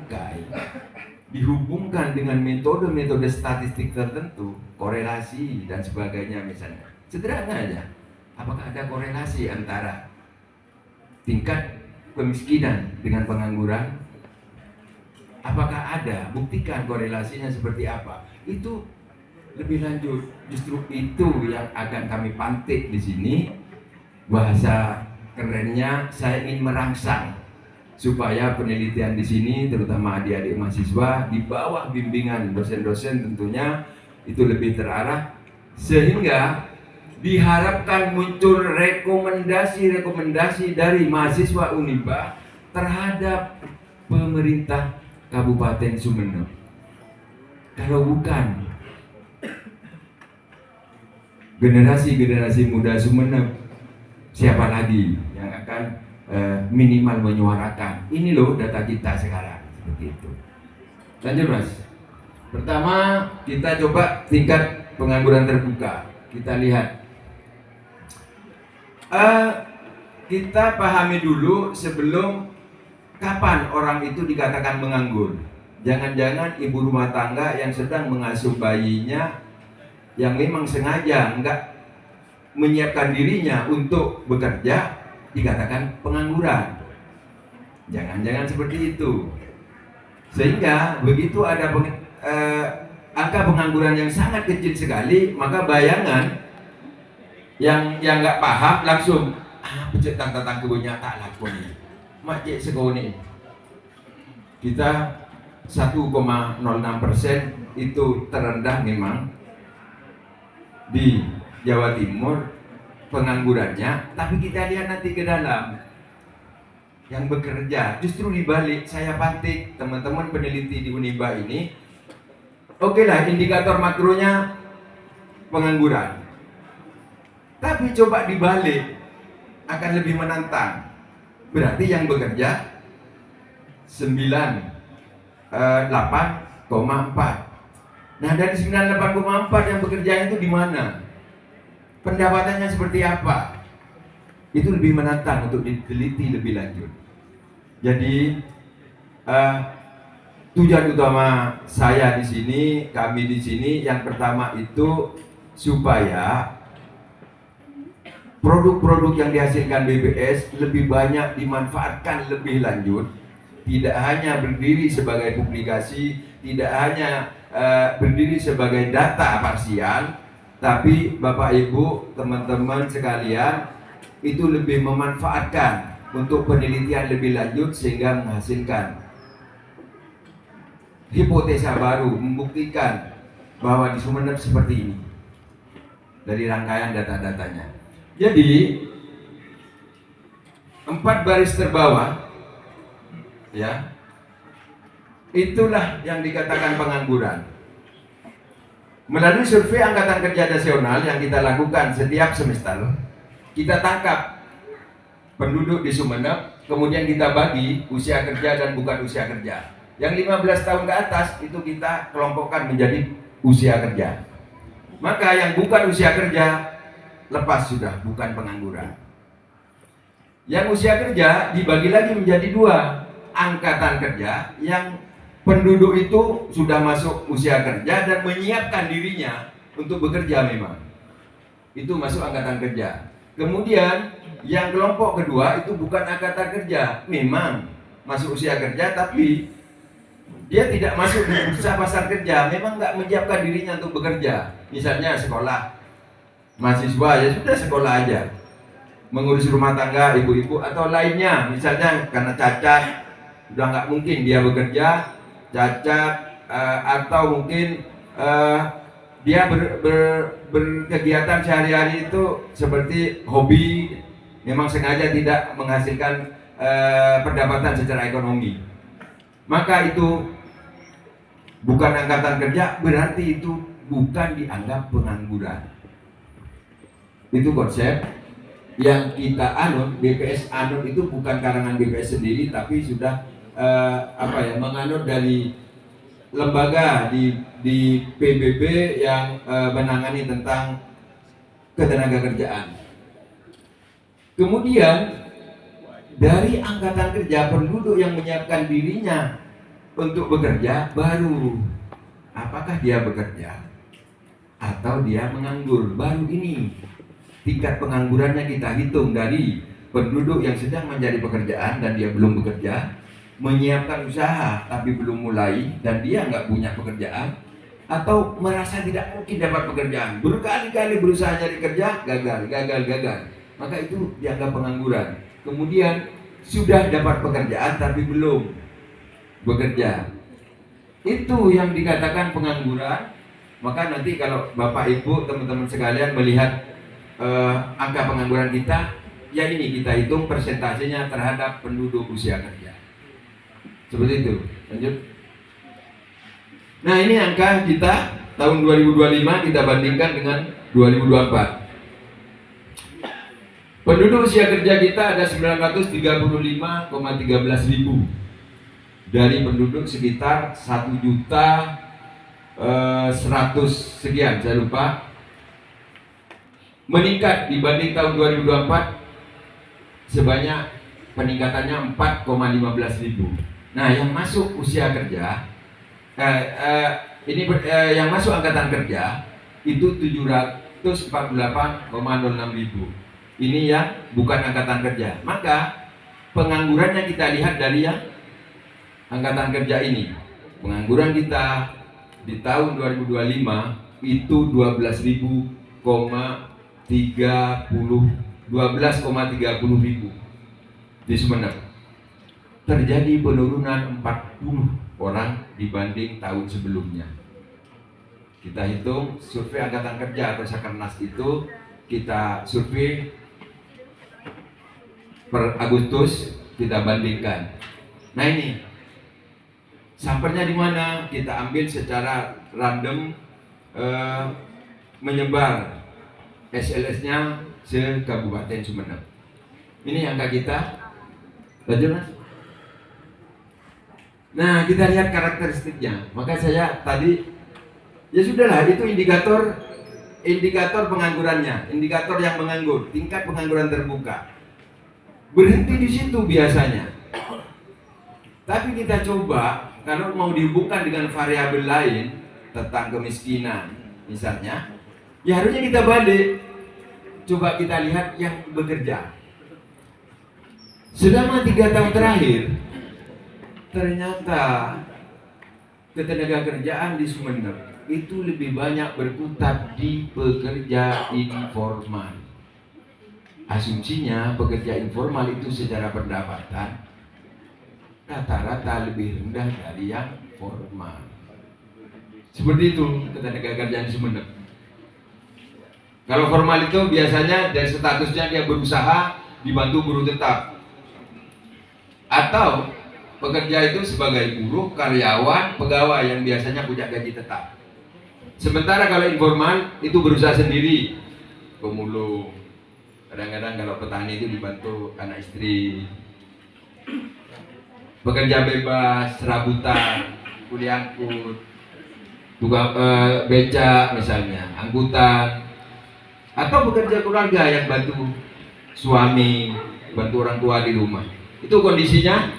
pakai dihubungkan dengan metode-metode statistik tertentu, korelasi dan sebagainya misalnya. Sederhana aja. Apakah ada korelasi antara tingkat kemiskinan dengan pengangguran? Apakah ada? Buktikan korelasinya seperti apa. Itu lebih lanjut. Justru itu yang akan kami pantik di sini. Bahasa kerennya, saya ingin merangsang supaya penelitian di sini, terutama adik-adik mahasiswa, di bawah bimbingan dosen-dosen tentunya itu lebih terarah, sehingga diharapkan muncul rekomendasi-rekomendasi dari mahasiswa Uniba terhadap pemerintah Kabupaten Sumeneb. Kalau bukan generasi-generasi muda Sumeneb, siapa lagi yang akan minimal menyuarakan ini loh data kita sekarang, seperti itu. Lanjut Mas. Pertama kita coba tingkat pengangguran terbuka. Kita lihat, kita pahami dulu sebelum kapan orang itu dikatakan menganggur. Jangan-jangan ibu rumah tangga yang sedang mengasuh bayinya, yang memang sengaja enggak menyiapkan dirinya untuk bekerja, dikatakan pengangguran. Jangan-jangan seperti itu. Sehingga begitu ada angka pengangguran yang sangat kecil sekali, maka bayangan yang nggak paham langsung pecet tang-tang kebunya tak lakoni. Mak cek sekoni. Kita 1,06% itu terendah memang di Jawa Timur penganggurannya, tapi kita lihat nanti ke dalam yang bekerja. Justru dibalik, saya pantik teman-teman peneliti di Uniba ini, oke lah indikator makronya pengangguran, tapi coba dibalik akan lebih menantang. Berarti yang bekerja 98,4. Nah dari 98,4 yang bekerja itu di mana? Pendapatannya seperti apa? Itu lebih menantang untuk diteliti lebih lanjut. Jadi tujuan utama saya di sini, kami di sini, yang pertama itu supaya produk-produk yang dihasilkan BPS lebih banyak dimanfaatkan lebih lanjut. Tidak hanya berdiri sebagai publikasi, tidak hanya berdiri sebagai data parsial, tapi Bapak Ibu, teman-teman sekalian, itu lebih memanfaatkan untuk penelitian lebih lanjut sehingga menghasilkan hipotesa baru, membuktikan bahwa di Sumeneb seperti ini dari rangkaian data-datanya. Jadi 4 baris terbawah, ya, itulah yang dikatakan pengangguran. Melalui survei Angkatan Kerja Nasional yang kita lakukan setiap semester, kita tangkap penduduk di Sumeneb, kemudian kita bagi usia kerja dan bukan usia kerja. Yang 15 tahun ke atas itu kita kelompokkan menjadi usia kerja. Maka yang bukan usia kerja lepas sudah, bukan pengangguran. Yang usia kerja dibagi lagi menjadi 2, angkatan kerja yang penduduk itu sudah masuk usia kerja dan menyiapkan dirinya untuk bekerja memang. Itu masuk angkatan kerja. Kemudian yang kelompok kedua itu bukan angkatan kerja, memang masuk usia kerja tapi dia tidak masuk di bursa pasar kerja, memang nggak menyiapkan dirinya untuk bekerja. Misalnya sekolah, mahasiswa ya sudah sekolah aja, mengurus rumah tangga ibu-ibu atau lainnya, misalnya karena cacat, udah nggak mungkin dia bekerja, cacat atau mungkin dia berkegiatan sehari-hari itu seperti hobi, memang sengaja tidak menghasilkan pendapatan secara ekonomi, maka itu bukan angkatan kerja, berarti itu bukan dianggap pengangguran. Itu konsep yang kita anut, BPS anut itu bukan karangan BPS sendiri, tapi sudah menganut dari lembaga di PBB yang menangani tentang ketenagakerjaan. Kemudian dari angkatan kerja penduduk yang menyiapkan dirinya untuk bekerja baru. Apakah dia bekerja atau dia menganggur? Baru ini tingkat penganggurannya kita hitung dari penduduk yang sedang mencari pekerjaan dan dia belum bekerja, menyiapkan usaha tapi belum mulai dan dia nggak punya pekerjaan, atau merasa tidak mungkin dapat pekerjaan, berkali-kali berusaha cari kerja, gagal. Maka itu dianggap pengangguran. Kemudian sudah dapat pekerjaan tapi belum bekerja, itu yang dikatakan pengangguran. Maka nanti kalau Bapak Ibu teman-teman sekalian melihat angka pengangguran kita, ya ini kita hitung persentasenya terhadap penduduk usia kerja. Seperti itu. Lanjut. Nah, ini angka kita tahun 2025 kita bandingkan dengan 2024. Penduduk usia kerja kita ada 935,13 ribu dari penduduk sekitar 1.100.000 sekian, saya lupa. Meningkat dibanding tahun 2024 sebanyak peningkatannya 4,15 ribu. Nah, yang masuk usia kerja yang masuk angkatan kerja itu 748,06 ribu. Ini yang bukan angkatan kerja. Maka penganggurannya kita lihat dari yang angkatan kerja ini. Pengangguran kita di tahun 2025 itu 12,30 ribu di Sumeneb. Terjadi penurunan 40 orang dibanding tahun sebelumnya. Kita hitung survei angkatan kerja atau Sakernas itu kita survei per Agustus, kita bandingkan. Nah, ini sampelnya di mana? Kita ambil secara random, menyebar SLS-nya se Kabupaten Sumeneb. Ini angka kita. Lanjut, Mas. Nah, kita lihat karakteristiknya. Maka saya tadi, ya sudahlah, itu indikator penganggurannya, indikator yang menganggur, tingkat pengangguran terbuka. Berhenti di situ biasanya. Tapi kita coba kalau mau dihubungkan dengan variabel lain tentang kemiskinan, misalnya, ya harusnya kita balik. Coba kita lihat yang bekerja. Selama 3 tahun terakhir, ternyata ketenagakerjaan di Sumeneb itu lebih banyak berkutat di pekerja informal. Asumsinya pekerja informal itu secara pendapatan rata-rata lebih rendah dari yang formal. Seperti itu ketenagakerjaan di Sumeneb. Kalau formal itu biasanya dari statusnya dia berusaha dibantu buruh tetap, atau pekerja itu sebagai buruh, karyawan, pegawai yang biasanya punya gaji tetap. Sementara kalau informal itu berusaha sendiri, pemulung. Kadang-kadang kalau petani itu dibantu anak istri. Pekerja bebas, serabutan, kuli angkut, tukang becak misalnya, angkutan, atau pekerja keluarga yang bantu suami, bantu orang tua di rumah. Itu kondisinya.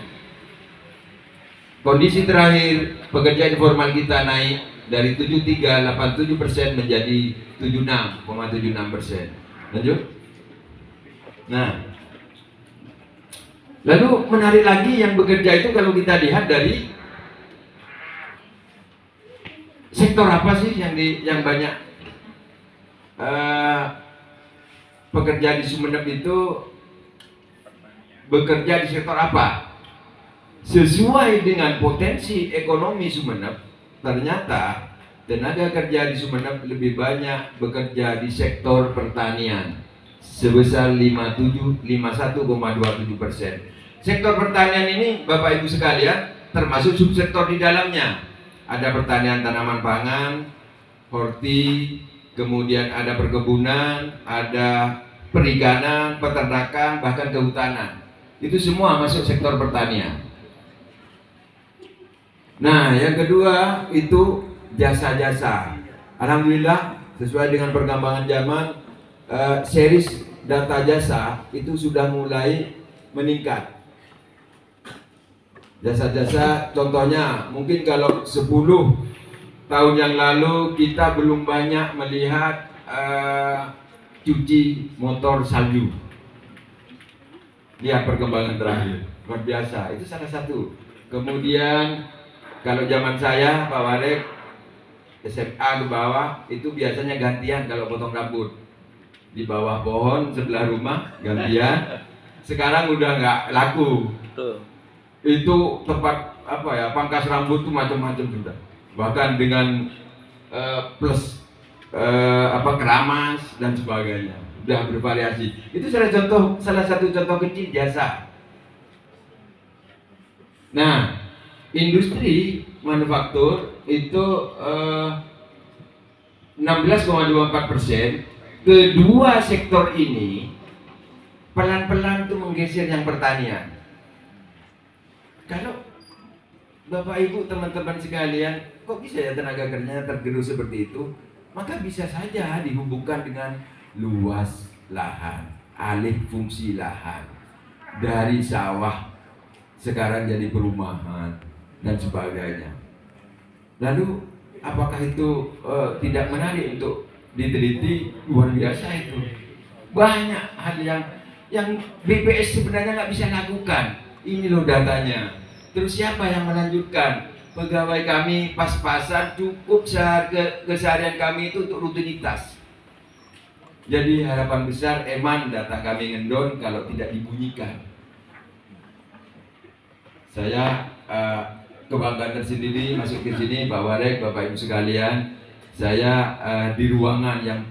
Kondisi terakhir pekerja informal kita naik dari 73,87% menjadi 76,76%. Lanjut. Nah, lalu menarik lagi yang bekerja itu kalau kita lihat dari sektor apa sih yang banyak pekerja di Sumeneb itu bekerja di sektor apa? Sesuai dengan potensi ekonomi Sumeneb, ternyata tenaga kerja di Sumeneb lebih banyak bekerja di sektor pertanian sebesar 51,27%. Sektor pertanian ini Bapak Ibu sekalian termasuk subsektor di dalamnya. Ada pertanian tanaman pangan, horti, kemudian ada perkebunan, ada perikanan, peternakan, bahkan kehutanan. Itu semua masuk sektor pertanian. Nah, yang kedua itu jasa-jasa. Alhamdulillah sesuai dengan perkembangan zaman, series data jasa itu sudah mulai meningkat. Jasa-jasa contohnya mungkin kalau 10 tahun yang lalu kita belum banyak melihat cuci motor salju. Lihat perkembangan terakhir, luar biasa. Itu salah satu. Kemudian kalau zaman saya Pak Warek SMA ke bawah itu biasanya gantian kalau potong rambut di bawah pohon sebelah rumah gantian. Sekarang udah nggak laku. Itu tempat apa ya, pangkas rambut tuh macam-macam sudah, bahkan dengan plus keramas dan sebagainya, udah bervariasi. Itu salah satu contoh kecil jasa. Nah, industri manufaktur itu 16,24%. Kedua sektor ini pelan-pelan tuh menggeser yang pertanian. Kalau Bapak Ibu teman-teman sekalian, kok bisa ya tenaga kerjanya tergerus seperti itu? Maka bisa saja dihubungkan dengan luas lahan, alih fungsi lahan, dari sawah sekarang jadi perumahan dan sebagainya. Lalu apakah itu tidak menarik untuk diteliti? Luar biasa itu. Banyak hal yang BPS sebenarnya nggak bisa lakukan. Ini loh datanya. Terus siapa yang melanjutkan? Pegawai kami pas-pasan, cukup keseharian kami itu untuk rutinitas. Jadi harapan besar eman data kami ngendon kalau tidak dibunyikan. Saya kebanggaan tersendiri masuk ke sini, Pak Warek, Bapak Ibu sekalian. Saya di ruangan yang